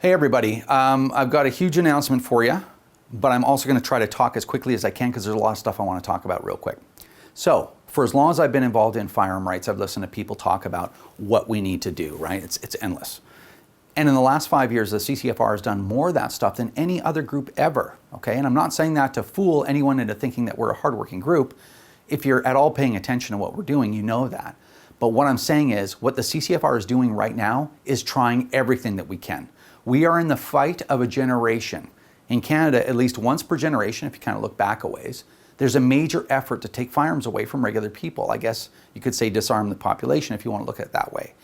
Hey everybody, I've got a huge announcement for you, but I'm also going to try to talk as quickly as I can because there's a lot of stuff I want to talk about real quick. So, for as long as I've been involved in firearm rights, I've listened to people talk about what we need to do, right? It's endless. And in the last 5 years, the CCFR has done more of that stuff than any other group ever, okay? And I'm not saying that to fool anyone into thinking that we're a hardworking group. If you're at all paying attention to what we're doing, you know that. But what I'm saying is, what the CCFR is doing right now is trying everything that we can. We are in the fight of a generation. In Canada, at least once per generation, if you kind of look back a ways, there's a major effort to take firearms away from regular people. I guess you could say disarm the population if you want to look at it that way.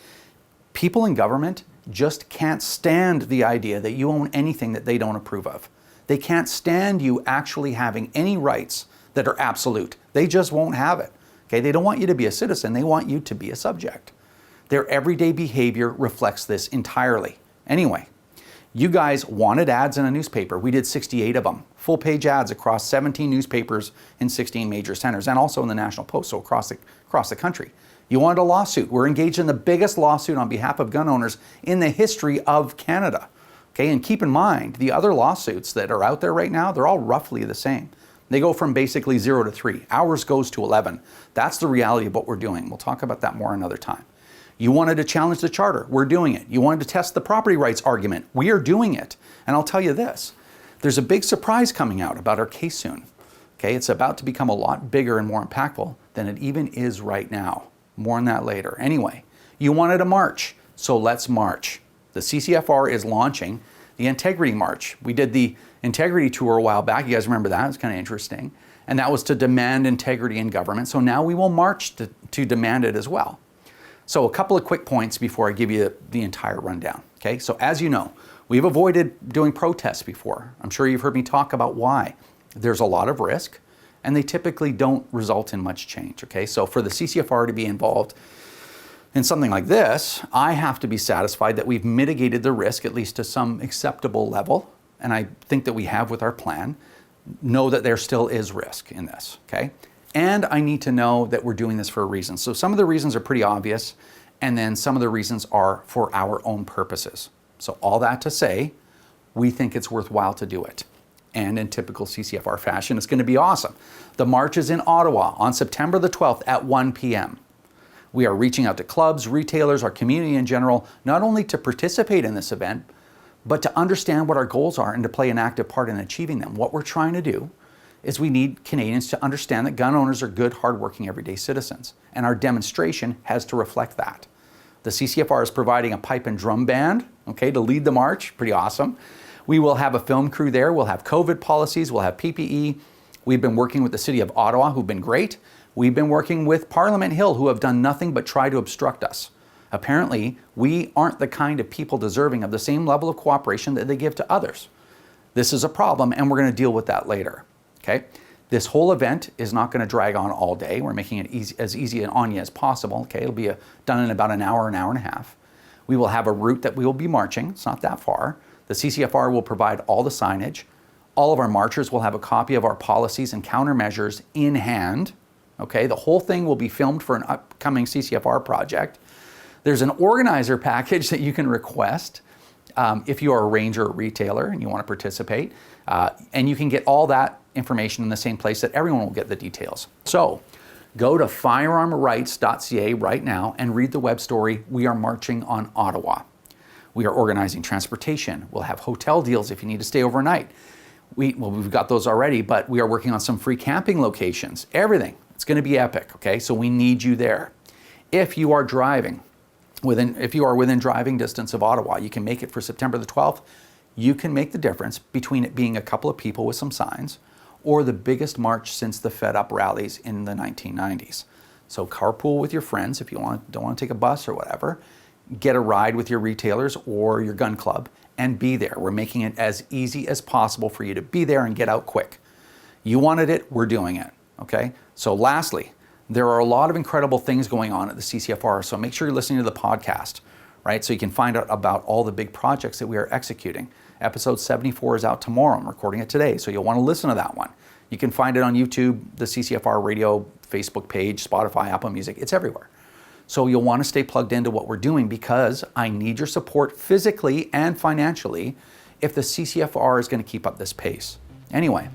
People in government just can't stand the idea that you own anything that they don't approve of. They can't stand you actually having any rights that are absolute. They just won't have it. Okay? They don't want you to be a citizen. They want you to be a subject. Their everyday behavior reflects this entirely. Anyway, you guys wanted ads in a newspaper. We did 68 of them. Full-page ads across 17 newspapers in 16 major centers and also in the National Post, so across the country. You wanted a lawsuit. We're engaged in the biggest lawsuit on behalf of gun owners in the history of Canada. Okay, and keep in mind, the other lawsuits that are out there right now, they're all roughly the same. They go from basically 0 to 3. Ours goes to 11. That's the reality of what we're doing. We'll talk about that more another time. You wanted to challenge the charter. We're doing it. You wanted to test the property rights argument. We are doing it. And I'll tell you this, there's a big surprise coming out about our case soon. Okay, it's about to become a lot bigger and more impactful than it even is right now. More on that later. Anyway, you wanted a march, so let's march. The CCFR is launching the Integrity March. We did the Integrity Tour a while back. You guys remember that? It was kind of interesting. And that was to demand integrity in government. So now we will march to demand it as well. So a couple of quick points before I give you the entire rundown. Okay, so as you know, we've avoided doing protests before. I'm sure you've heard me talk about why. There's a lot of risk, and they typically don't result in much change. Okay, so for the CCFR to be involved in something like this, I have to be satisfied that we've mitigated the risk at least to some acceptable level, and I think that we have with our plan. Know that there still is risk in this. Okay. And I need to know that we're doing this for a reason. So some of the reasons are pretty obvious, and then some of the reasons are for our own purposes. So all that to say, we think it's worthwhile to do it. And in typical CCFR fashion, it's going to be awesome. The march is in Ottawa on September the 12th at 1 p.m. We are reaching out to clubs, retailers, our community in general, not only to participate in this event, but to understand what our goals are and to play an active part in achieving them. What we're trying to do is we need Canadians to understand that gun owners are good, hardworking, everyday citizens. And our demonstration has to reflect that. The CCFR is providing a pipe and drum band, okay, to lead the march. Pretty awesome. We will have a film crew there. We'll have COVID policies. We'll have PPE. We've been working with the City of Ottawa, who've been great. We've been working with Parliament Hill, who have done nothing but try to obstruct us. Apparently, we aren't the kind of people deserving of the same level of cooperation that they give to others. This is a problem, and we're going to deal with that later. Okay, this whole event is not going to drag on all day. We're making it as easy and on you as possible. Okay, it'll be done in about an hour and a half. We will have a route that we will be marching. It's not that far. The CCFR will provide all the signage. All of our marchers will have a copy of our policies and countermeasures in hand. Okay, the whole thing will be filmed for an upcoming CCFR project. There's an organizer package that you can request if you are a ranger or retailer and you want to participate. And you can get all that information in the same place that everyone will get the details. So go to firearmrights.ca right now and read the web story. We are marching on Ottawa. We are organizing transportation. We'll have hotel deals if you need to stay overnight. We've got those already, but we are working on some free camping locations. Everything. It's going to be epic, okay? So we need you there. If you are within driving distance of Ottawa, you can make it for September the 12th. You can make the difference between it being a couple of people with some signs or the biggest march since the Fed Up rallies in the 1990s. So carpool with your friends if you don't want to take a bus or whatever. Get a ride with your retailers or your gun club and be there. We're making it as easy as possible for you to be there and get out quick. You wanted it, we're doing it, okay? So lastly, there are a lot of incredible things going on at the CCFR, so make sure you're listening to the podcast, right? So you can find out about all the big projects that we are executing. Episode 74 is out tomorrow. I'm recording it today, so you'll want to listen to that one. You can find it on YouTube, the CCFR radio Facebook page, Spotify, Apple Music. It's everywhere. So you'll want to stay plugged into what we're doing because I need your support physically and financially if the CCFR is going to keep up this pace. Anyway,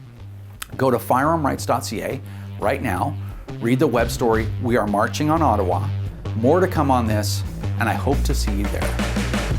go to firearmrights.ca right now, read the web story. We are marching on Ottawa. More to come on this, and I hope to see you there.